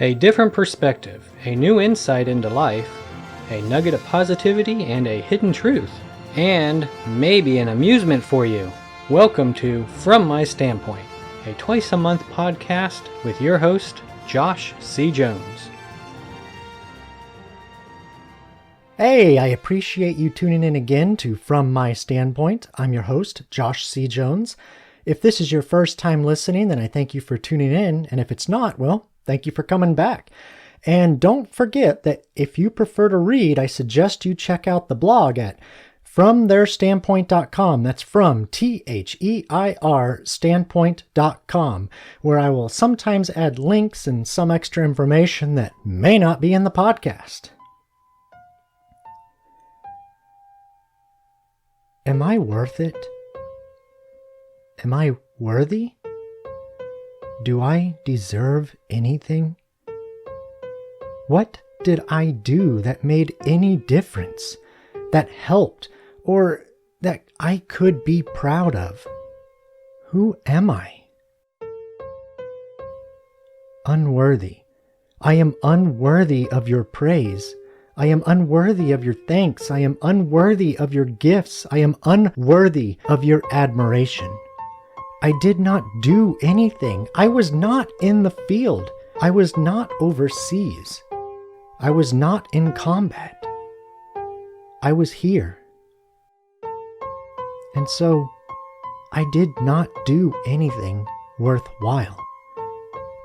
A different perspective, a new insight into life, a nugget of positivity and a hidden truth, and maybe an amusement for you. Welcome to From My Standpoint, a twice-a-month podcast with your host, Josh C. Jones. Hey, I appreciate you tuning in again to From My Standpoint. I'm your host, Josh C. Jones. If this is your first time listening, then I thank you for tuning in, and if it's not, well, thank you for coming back. And don't forget that if you prefer to read, I suggest you check out the blog at FromTheirStandpoint.com. That's from THEIR standpoint.com, where I will sometimes add links and some extra information that may not be in the podcast. Am I worth it? Am I worthy? Do I deserve anything? What did I do that made any difference, that helped, or that I could be proud of? Who am I? Unworthy. I am unworthy of your praise. I am unworthy of your thanks. I am unworthy of your gifts. I am unworthy of your admiration. I did not do anything. I was not in the field. I was not overseas. I was not in combat. I was here. And so, I did not do anything worthwhile.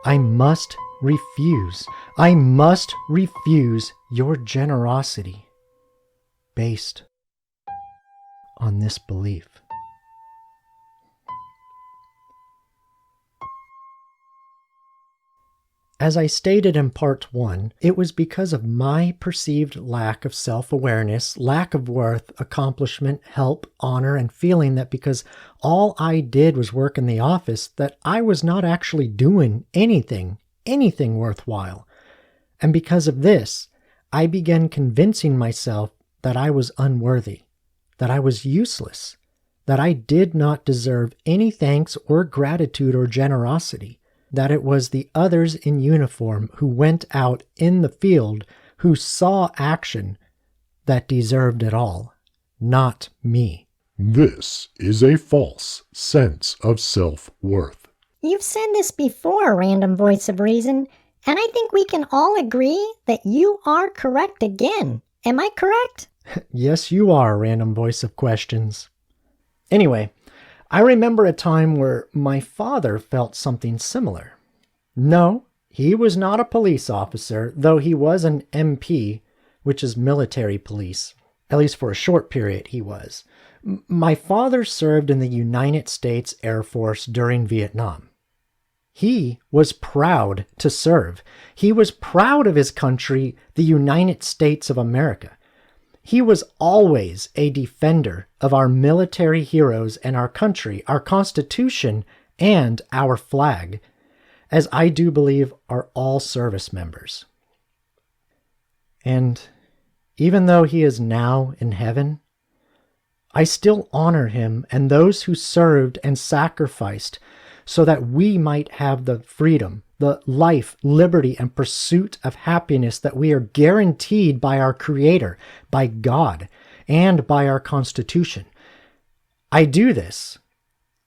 I must refuse your generosity based on this belief. As I stated in part 1, it was because of my perceived lack of self-awareness, lack of worth, accomplishment, help, honor, and feeling that because all I did was work in the office, that I was not actually doing anything worthwhile. And because of this, I began convincing myself that I was unworthy, that I was useless, that I did not deserve any thanks or gratitude or generosity, that it was the others in uniform who went out in the field, who saw action, that deserved it all, not me. This is a false sense of self-worth. You've said this before, Random Voice of Reason, and I think we can all agree that you are correct again. Am I correct? Yes, you are, Random Voice of Questions. Anyway, I remember a time where my father felt something similar. No, he was not a police officer, though he was an MP, which is military police. At least for a short period he was. My father served in the United States Air Force during Vietnam. He was proud to serve. He was proud of his country, the United States of America. He was always a defender of our military heroes and our country, our Constitution, and our flag, as I do believe are all service members. And even though he is now in heaven, I still honor him and those who served and sacrificed so that we might have the freedom, the life, liberty, and pursuit of happiness that we are guaranteed by our Creator, by God, and by our Constitution. I do this.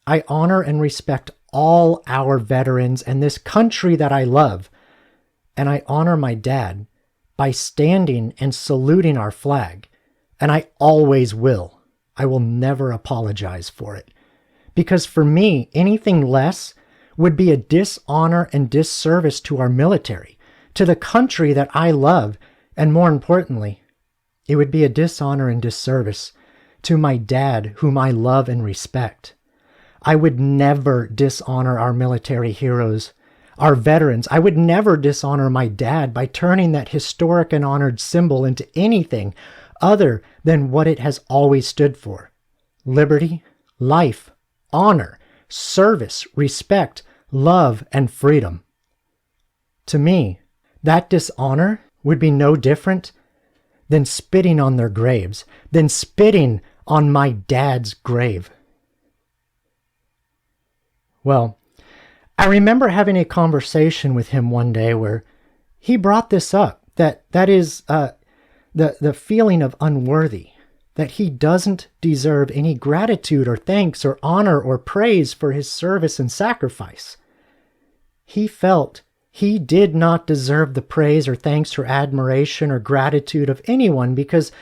I honor and respect all our veterans and this country that I love. And I honor my dad by standing and saluting our flag. And I always will. I will never apologize for it. Because for me, anything less would be a dishonor and disservice to our military, to the country that I love, and more importantly, it would be a dishonor and disservice to my dad, whom I love and respect. I would never dishonor our military heroes, our veterans. I would never dishonor my dad by turning that historic and honored symbol into anything other than what it has always stood for: liberty, life, honor, service, respect, love, and freedom. To me, that dishonor would be no different than spitting on their graves, than spitting on my dad's grave. Well, I remember having a conversation with him one day where he brought this up, that is the feeling of unworthy, that he doesn't deserve any gratitude or thanks or honor or praise for his service and sacrifice. He felt he did not deserve the praise or thanks or admiration or gratitude of anyone because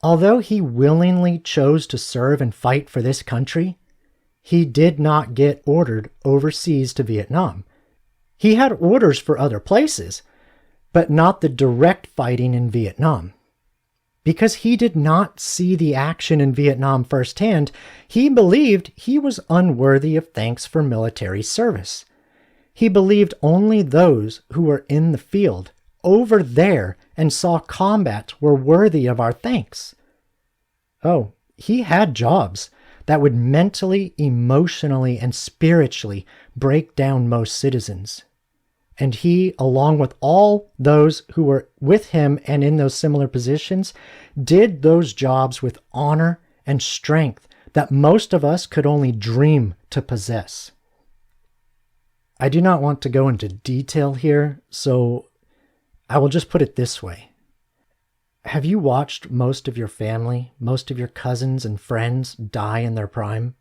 although he willingly chose to serve and fight for this country, he did not get ordered overseas to Vietnam. He had orders for other places, but not the direct fighting in Vietnam. Because he did not see the action in Vietnam firsthand, he believed he was unworthy of thanks for military service. He believed only those who were in the field, over there, and saw combat were worthy of our thanks. Oh, he had jobs that would mentally, emotionally, and spiritually break down most citizens. And he, along with all those who were with him and in those similar positions, did those jobs with honor and strength that most of us could only dream to possess. I do not want to go into detail here, so I will just put it this way. Have you watched most of your family, most of your cousins and friends die in their prime?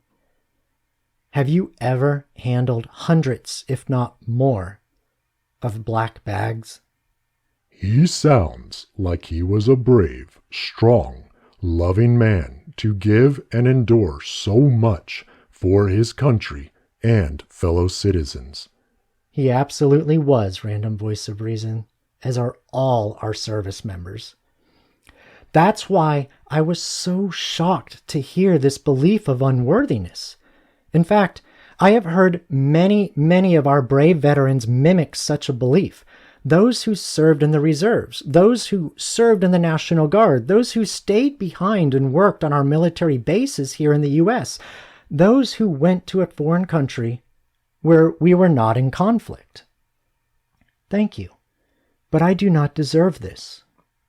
Have you ever handled hundreds, if not more, of black bags? He sounds like he was a brave, strong, loving man to give and endure so much for his country and fellow citizens. He absolutely was, Random Voice of Reason, as are all our service members. That's why I was so shocked to hear this belief of unworthiness. In fact, I have heard many of our brave veterans mimic such a belief. Those who served in the reserves, those who served in the National Guard, those who stayed behind and worked on our military bases here in the U.S., those who went to a foreign country where we were not in conflict. Thank you, but I do not deserve this.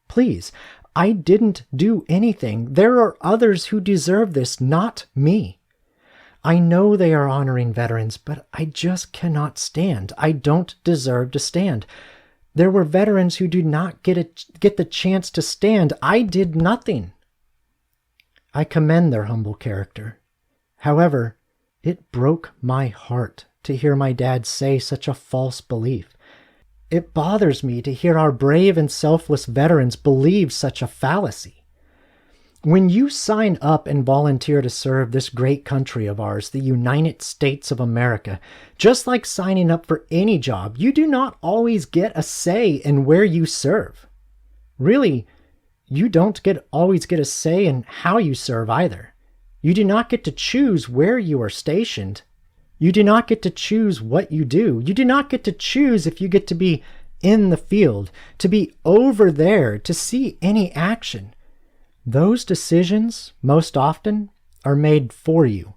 Please, I didn't do anything. There are others who deserve this, not me. I know they are honoring veterans, but I just cannot stand. I don't deserve to stand. There were veterans who did not get the chance to stand. I did nothing. I commend their humble character. However, it broke my heart to hear my dad say such a false belief. It bothers me to hear our brave and selfless veterans believe such a fallacy. When you sign up and volunteer to serve this great country of ours, the United States of America, just like signing up for any job, you do not always get a say in where you serve. Really, you don't always get a say in how you serve either. You do not get to choose where you are stationed. You do not get to choose what you do. You do not get to choose if you get to be in the field, to be over there, to see any action. Those decisions, most often, are made for you.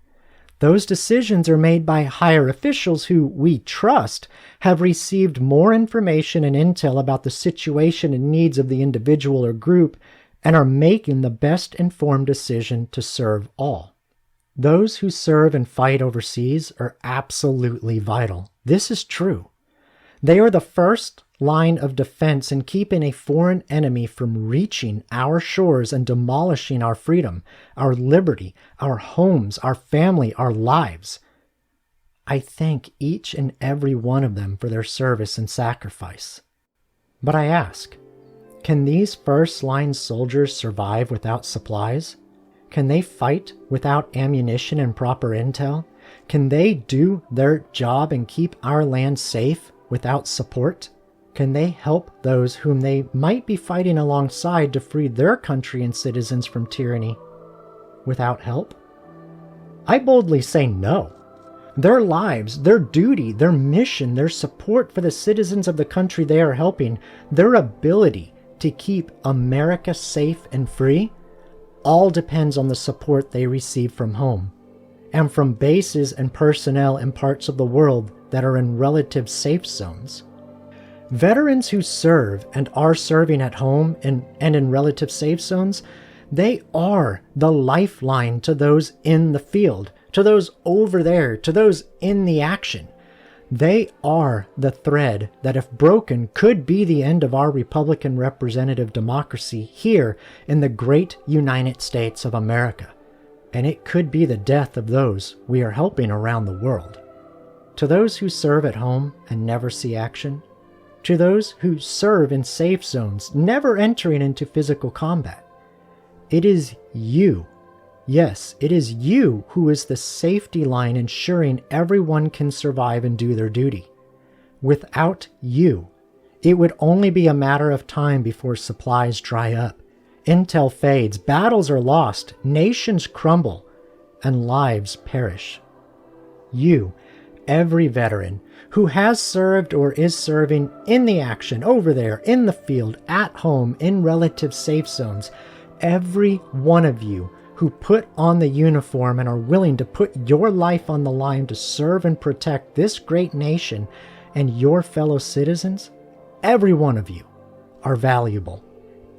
Those decisions are made by higher officials who, we trust, have received more information and intel about the situation and needs of the individual or group and are making the best informed decision to serve all. Those who serve and fight overseas are absolutely vital. This is true. They are the first line of defense in keeping a foreign enemy from reaching our shores and demolishing our freedom, our liberty, our homes, our family, our lives. I thank each and every one of them for their service and sacrifice. But I ask, can these first-line soldiers survive without supplies? Can they fight without ammunition and proper intel? Can they do their job and keep our land safe without support? Can they help those whom they might be fighting alongside to free their country and citizens from tyranny without help? I boldly say no. Their lives, their duty, their mission, their support for the citizens of the country they are helping, their ability to keep America safe and free, all depends on the support they receive from home and from bases and personnel in parts of the world that are in relative safe zones. Veterans who serve and are serving at home and in relative safe zones, they are the lifeline to those in the field, to those over there, to those in the action. They are the thread that, if broken, could be the end of our Republican representative democracy here in the great United States of America. And it could be the death of those we are helping around the world. To those who serve at home and never see action, to those who serve in safe zones, never entering into physical combat, it is you. Yes, it is you who is the safety line ensuring everyone can survive and do their duty. Without you, it would only be a matter of time before supplies dry up, intel fades, battles are lost, nations crumble, and lives perish. You, every veteran who has served or is serving in the action, over there, in the field, at home, in relative safe zones, every one of you who put on the uniform and are willing to put your life on the line to serve and protect this great nation and your fellow citizens, every one of you are valuable.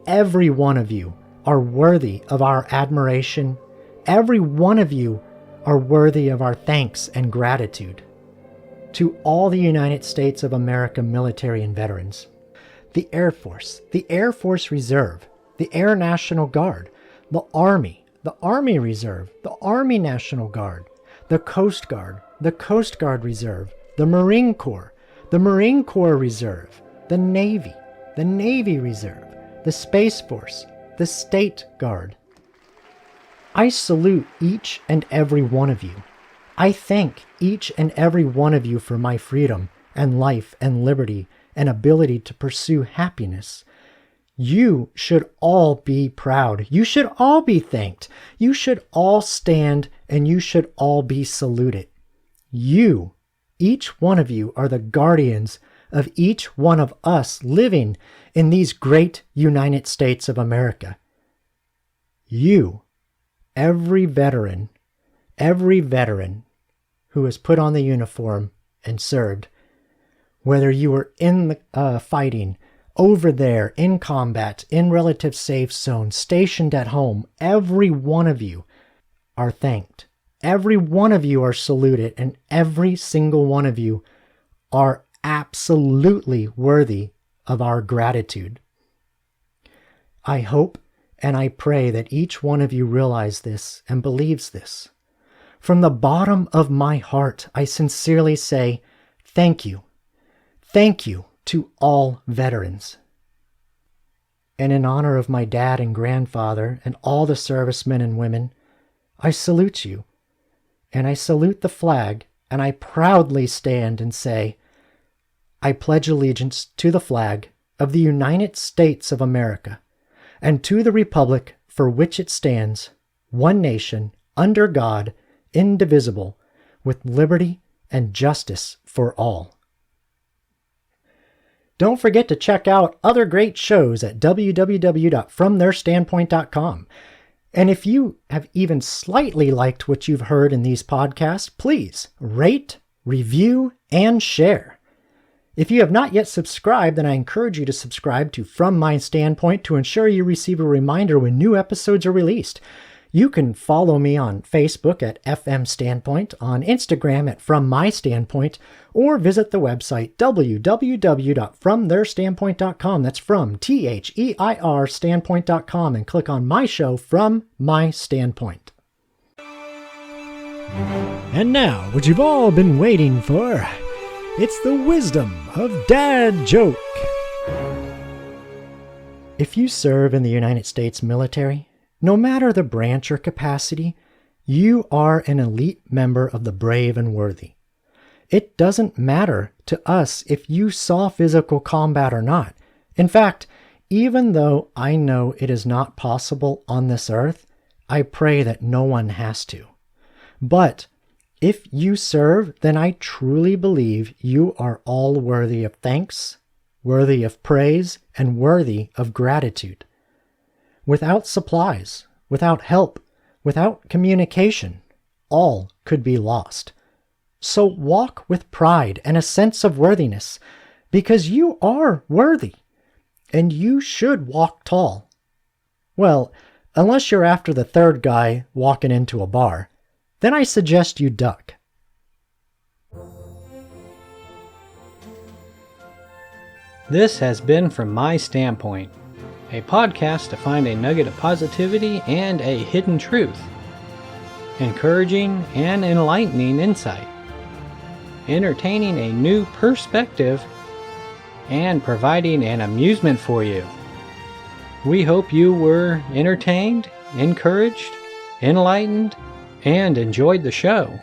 Every one of you are worthy of our admiration. Every one of you are worthy of our thanks and gratitude. To all the United States of America military and veterans, the Air Force Reserve, the Air National Guard, the Army Reserve, the Army National Guard, the Coast Guard Reserve, the Marine Corps Reserve, the Navy Reserve, the Space Force, the State Guard. I salute each and every one of you. I thank each and every one of you for my freedom and life and liberty and ability to pursue happiness. You should all be proud. You should all be thanked. You should all stand and you should all be saluted. You, each one of you, are the guardians of each one of us living in these great United States of America. You, every veteran who has put on the uniform and served, whether you were in the fighting, over there, in combat, in relative safe zones, stationed at home, every one of you are thanked. Every one of you are saluted, and every single one of you are absolutely worthy of our gratitude. I hope and I pray that each one of you realize this and believes this. From the bottom of my heart, I sincerely say thank you. Thank you to all veterans. And in honor of my dad and grandfather and all the servicemen and women, I salute you. And I salute the flag, and I proudly stand and say, I pledge allegiance to the flag of the United States of America and to the republic for which it stands, one nation, under God, indivisible, with liberty and justice for all. Don't forget to check out other great shows at www.fromtheirstandpoint.com. And if you have even slightly liked what you've heard in these podcasts, please rate, review, and share. If you have not yet subscribed, then I encourage you to subscribe to From My Standpoint to ensure you receive a reminder when new episodes are released. You can follow me on Facebook at FM Standpoint, on Instagram at From My Standpoint, or visit the website www.fromtheirstandpoint.com. That's from THEIR standpoint.com, and click on my show, From My Standpoint. And now, what you've all been waiting for. It's the wisdom of Dad Joke. If you serve in the United States military, no matter the branch or capacity, you are an elite member of the brave and worthy. It doesn't matter to us if you saw physical combat or not. In fact, even though I know it is not possible on this earth, I pray that no one has to. But if you serve, then I truly believe you are all worthy of thanks, worthy of praise, and worthy of gratitude. Without supplies, without help, without communication, all could be lost. So walk with pride and a sense of worthiness, because you are worthy, and you should walk tall. Well, unless you're after the third guy walking into a bar, then I suggest you duck. This has been From My Standpoint, a podcast to find a nugget of positivity and a hidden truth, encouraging and enlightening insight, entertaining a new perspective, and providing an amusement for you. We hope you were entertained, encouraged, enlightened, and enjoyed the show.